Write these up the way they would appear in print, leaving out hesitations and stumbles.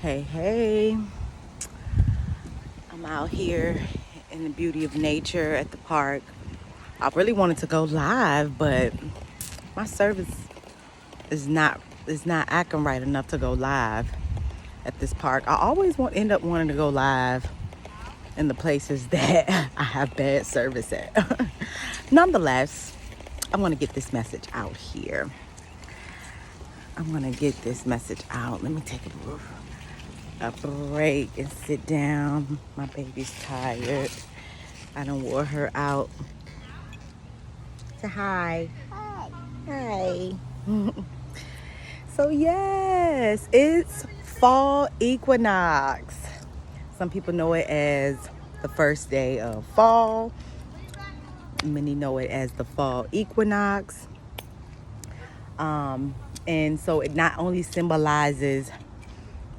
Hey, I'm out here in the beauty of nature at the park. I really wanted to go live, but my service is not acting right enough to go live at this park. I always end up wanting to go live in the places that I have bad service at. Nonetheless, I want to get this message out here. I'm going to get this message out. Let me take a break and sit down. My baby's tired. I done wore her out. Say hi. Hi. So yes, it's fall equinox. Some people know it as the first day of fall. Many know it as the fall equinox. And so it not only symbolizes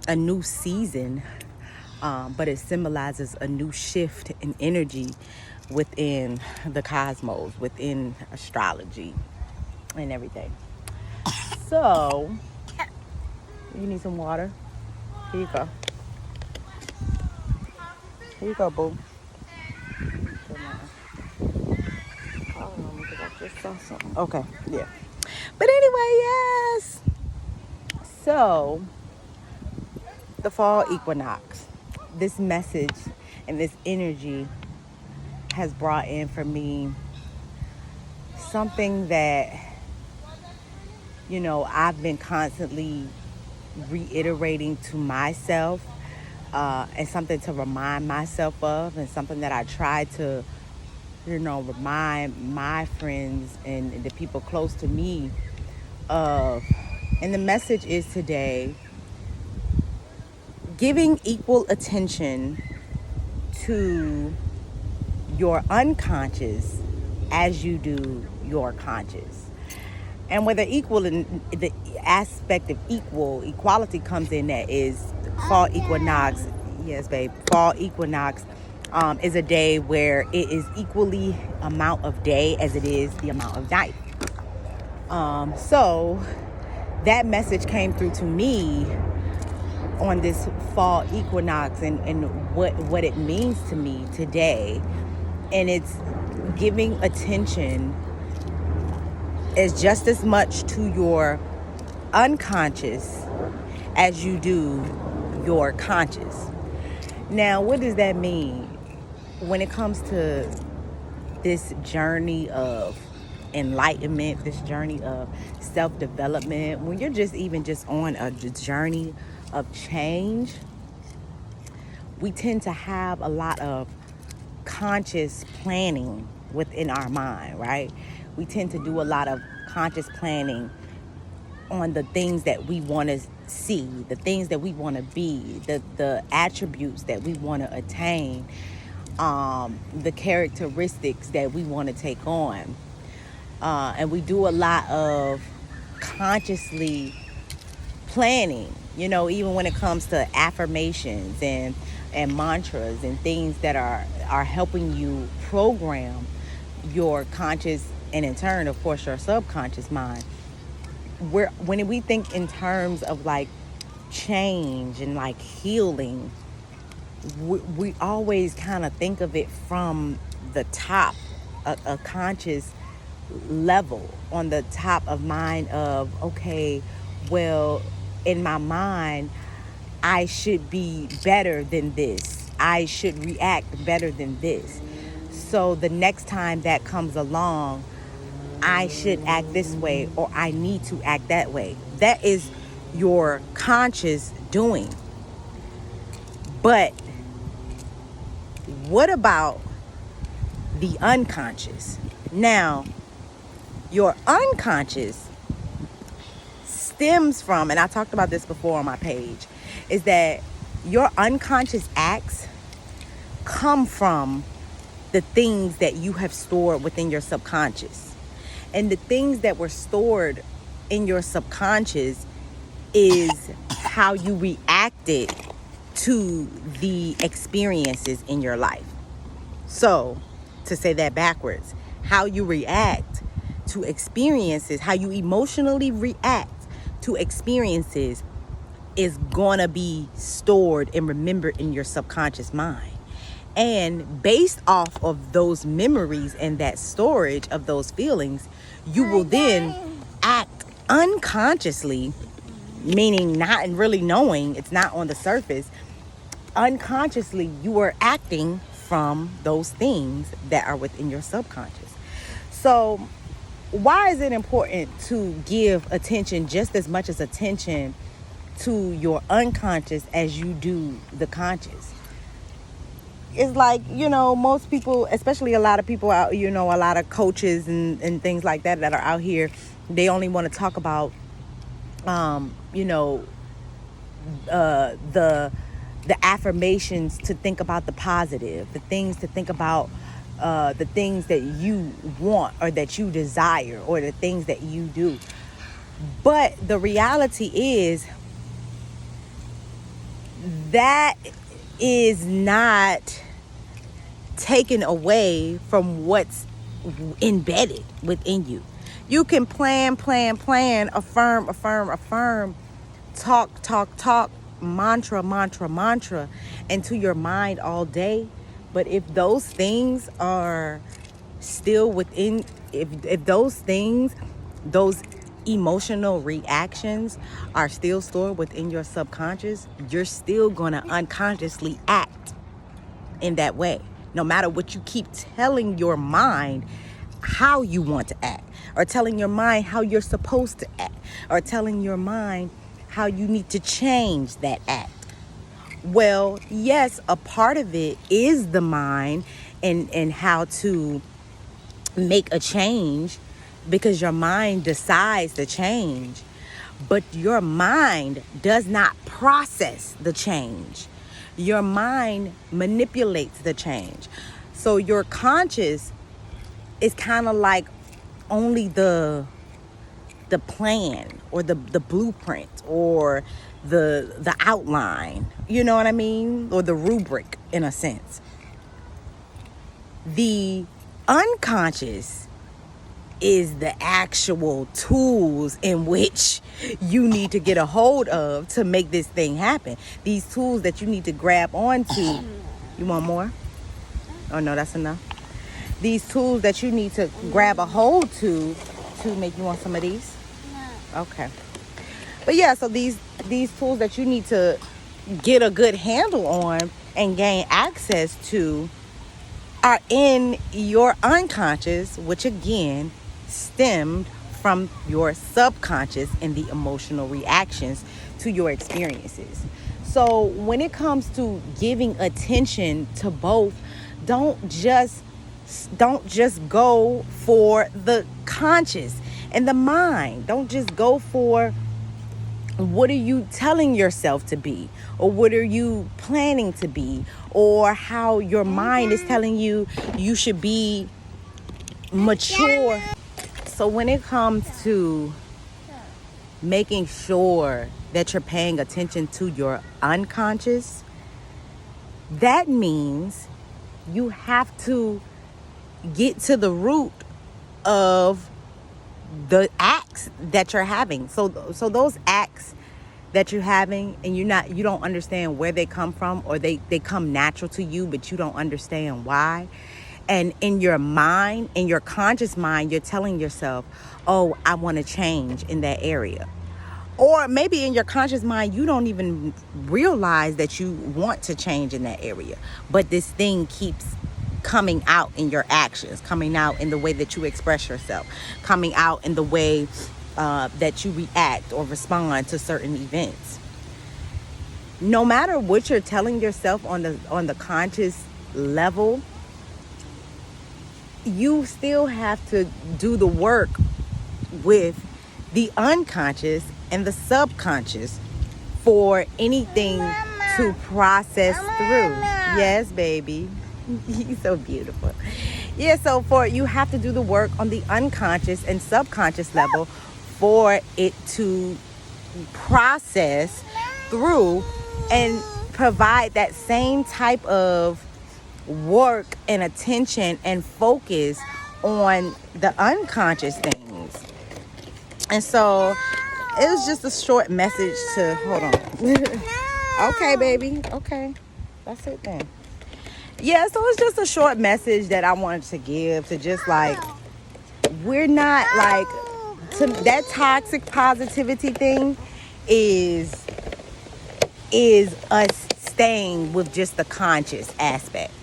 a new season, but it symbolizes a new shift in energy within the cosmos, within astrology and everything. So, you need some water? Here you go. Here you go, boo. Because I just saw something. Okay, yeah. But anyway, yes. So, the fall equinox, this message and this energy has brought in for me something that, I've been constantly reiterating to myself, and something to remind myself of, and something that I try to, remind my friends and the people close to me of. And the message is today, giving equal attention to your unconscious as you do your conscious. And whether equal in the aspect of equality comes in, that is fall equinox. Yes, babe. Fall equinox is a day where it is equally amount of day as it is the amount of night. So that message came through to me on this fall equinox and what it means to me today. And it's giving attention is just as much to your unconscious as you do your conscious. Now, what does that mean when it comes to this journey of enlightenment, this journey of self-development? When you're just on a journey of change, we tend to have a lot of conscious planning within our mind, right? We tend to do a lot of conscious planning on the things that we want to see, the things that we want to be, the attributes that we want to attain, the characteristics that we want to take on. And we do a lot of consciously planning, even when it comes to affirmations and mantras and things that are helping you program your conscious and in turn, of course, your subconscious mind. When we think in terms of like change and like healing, we always kind of think of it from the top, a conscious level, on the top of mind of, okay, well, in my mind, I should be better than this. I should react better than this. So the next time that comes along, I should act this way, or I need to act that way. That is your conscious doing. But what about the unconscious? Now, your unconscious stems from, and I talked about this before on my page, is that your unconscious acts come from the things that you have stored within your subconscious. And the things that were stored in your subconscious is how you reacted to the experiences in your life. So, to say that backwards, how you react to experiences, how you emotionally react to experiences is gonna be stored and remembered in your subconscious mind. And based off of those memories and that storage of those feelings, you will then act unconsciously, meaning not really knowing, it's not on the surface. Unconsciously, you are acting from those things that are within your subconscious. So why is it important to give attention, just as much as attention, to your unconscious as you do the conscious? It's like, most people, especially a lot of people out, a lot of coaches and things like that are out here, they only want to talk about, the affirmations, to think about the positive, the things to think about, the things that you want or that you desire, or the things that you do. But the reality is that is not taken away from what's embedded within you. You can plan, affirm, talk, mantra into your mind all day. But if those things are still within, if those things, those emotional reactions are still stored within your subconscious, you're still gonna unconsciously act in that way, no matter what you keep telling your mind how you want to act, or telling your mind how you're supposed to act, or telling your mind how you need to change that act. Well, yes, a part of it is the mind and how to make a change, because your mind decides the change, but your mind does not process the change. Your mind manipulates the change. So your conscious is kind of like only the plan, or the blueprint, or the outline, you know what I mean? Or the rubric, in a sense. The unconscious is the actual tools in which you need to get a hold of to make this thing happen. These tools that you need to grab onto. You want more? Oh no, that's enough. These tools that you need to grab a hold to make. You want some of these? No. Okay. But yeah, so these tools that you need to get a good handle on and gain access to are in your unconscious, which again stemmed from your subconscious and the emotional reactions to your experiences. So when it comes to giving attention to both, don't just go for the conscious and the mind. Don't just go for what are you telling yourself to be, or what are you planning to be, or how your mind is telling you you should be mature. So when it comes to making sure that you're paying attention to your unconscious, that means you have to get to the root of the acts that you're having. So those acts that you're having, and you don't understand where they come from, or they come natural to you, but you don't understand why. And in your mind, in your conscious mind, you're telling yourself, oh, I want to change in that area. Or maybe in your conscious mind, you don't even realize that you want to change in that area. But this thing keeps coming out in your actions, coming out in the way that you express yourself, coming out in the way that you react or respond to certain events. No matter what you're telling yourself on the conscious level, you still have to do the work with the unconscious and the subconscious for anything to process through. Yes, baby. You're so beautiful. Yeah, so you have to do the work on the unconscious and subconscious level for it to process through and provide that same type of work and attention and focus on the unconscious things. And so it was just a short message to, hold on, Okay, baby. Okay. That's it then. Yeah, so it's just a short message that I wanted to give to just like, we're not like, to that toxic positivity thing is us staying with just the conscious aspect.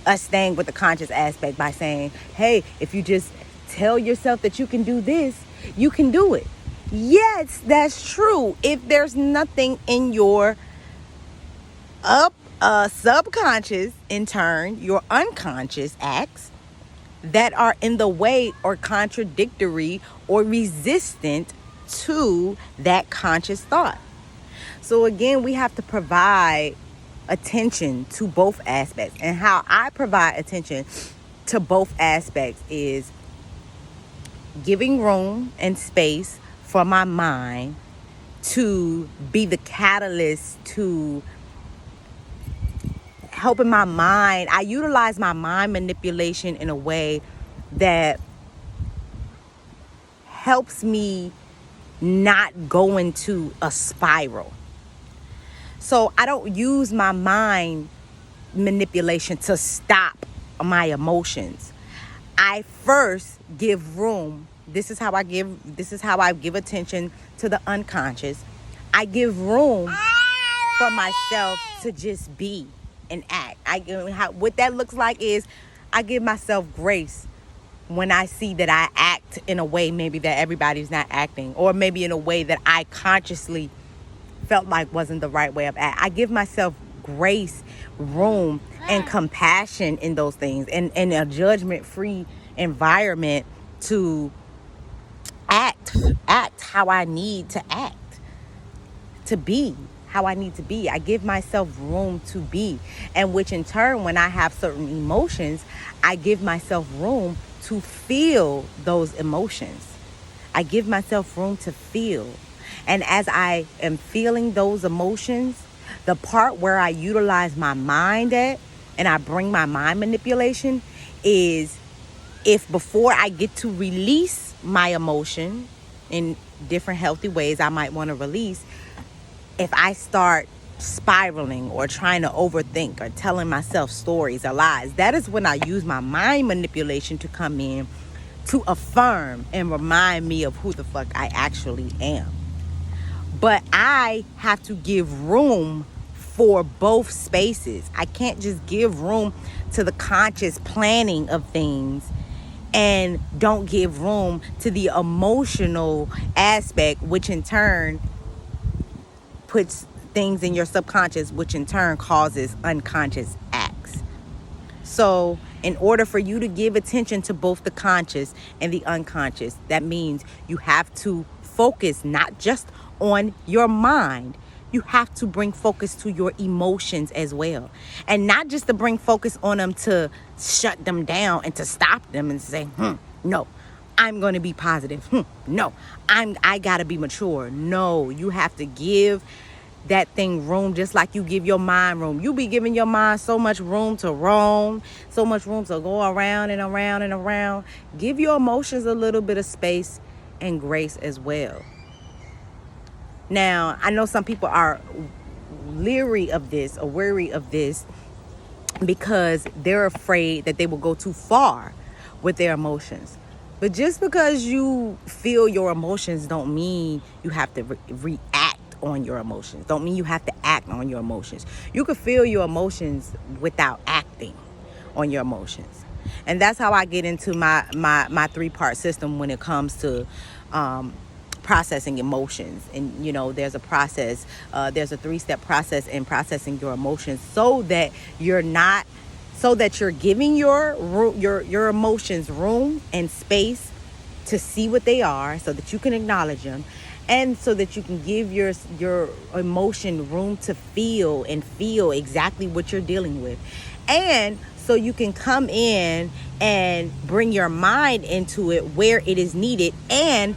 Us staying with the conscious aspect by saying, hey, if you just tell yourself that you can do this, you can do it. Yes, that's true. If there's nothing in your subconscious, in turn, your unconscious acts that are in the way or contradictory or resistant to that conscious thought. So again, we have to provide attention to both aspects. And how I provide attention to both aspects is giving room and space for my mind to be the catalyst to helping my mind. I utilize my mind manipulation in a way that helps me not go into a spiral. So I don't use my mind manipulation to stop my emotions. I first give room. This is how I give attention to the unconscious. I give room for myself to just be and act. What that looks like is I give myself grace when I see that I act in a way maybe that everybody's not acting, or maybe in a way that I consciously felt like wasn't the right way of acting. I give myself grace, room, and compassion in those things, and a judgment-free environment to act how I need to act, to be how I need to be. I give myself room to be, and which in turn, when I have certain emotions, I give myself room to feel those emotions. I give myself room to feel. And as I am feeling those emotions, the part where I utilize my mind at, and I bring my mind manipulation, is if before I get to release my emotion in different healthy ways I might want to release, if I start spiraling or trying to overthink or telling myself stories or lies, that is when I use my mind manipulation to come in to affirm and remind me of who the fuck I actually am. But I have to give room for both spaces. I can't just give room to the conscious planning of things and don't give room to the emotional aspect, which in turn puts things in your subconscious, which in turn causes unconscious acts. So in order for you to give attention to both the conscious and the unconscious, that means you have to focus not just on your mind. You have to bring focus to your emotions as well. And not just to bring focus on them to shut them down and to stop them and say, no, I'm going to be positive. No, I got to be mature. No, you have to give that thing room, just like you give your mind room. You be giving your mind so much room to roam, so much room to go around and around and around. Give your emotions a little bit of space and grace as well. Now, I know some people are leery of this or wary of this because they're afraid that they will go too far with their emotions. But just because you feel your emotions don't mean you have to react on your emotions. Don't mean you have to act on your emotions. You can feel your emotions without acting on your emotions. And that's how I get into my three-part system when it comes to processing emotions. And there's a process, there's a 3-step process in processing your emotions so that you're giving your emotions room and space to see what they are, so that you can acknowledge them, and so that you can give your emotion room to feel exactly what you're dealing with. And so you can come in and bring your mind into it where it is needed, and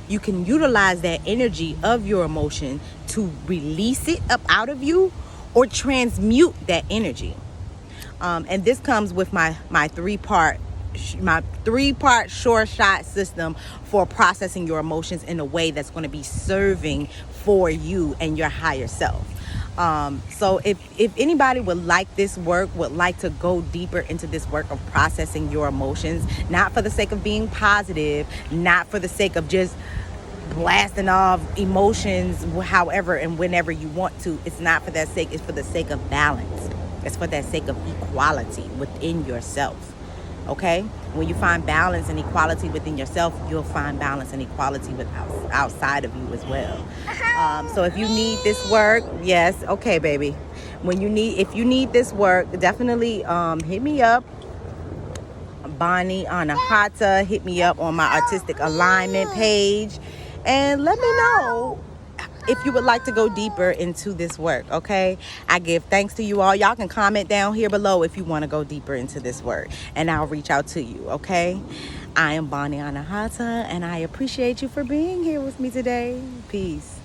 you can utilize that energy of your emotion to release it up out of you or transmute that energy. And this comes with my three-part short shot system for processing your emotions in a way that's going to be serving for you and your higher self. So if anybody would like this work, would like to go deeper into this work of processing your emotions, not for the sake of being positive, not for the sake of just blasting off emotions however and whenever you want to, it's not for that sake, it's for the sake of balance. It's for that sake of equality within yourself. Okay? When you find balance and equality within yourself, you'll find balance and equality outside of you as well. So if you need this work, yes, okay, baby. If you need this work, definitely hit me up. Bonnie Anahata, hit me up on my artistic alignment page and let me know if you would like to go deeper into this work. Okay, I give thanks to you all. Y'all can comment down here below if you want to go deeper into this work and I'll reach out to you. Okay, I am Bonnie Anahata and I appreciate you for being here with me today. Peace.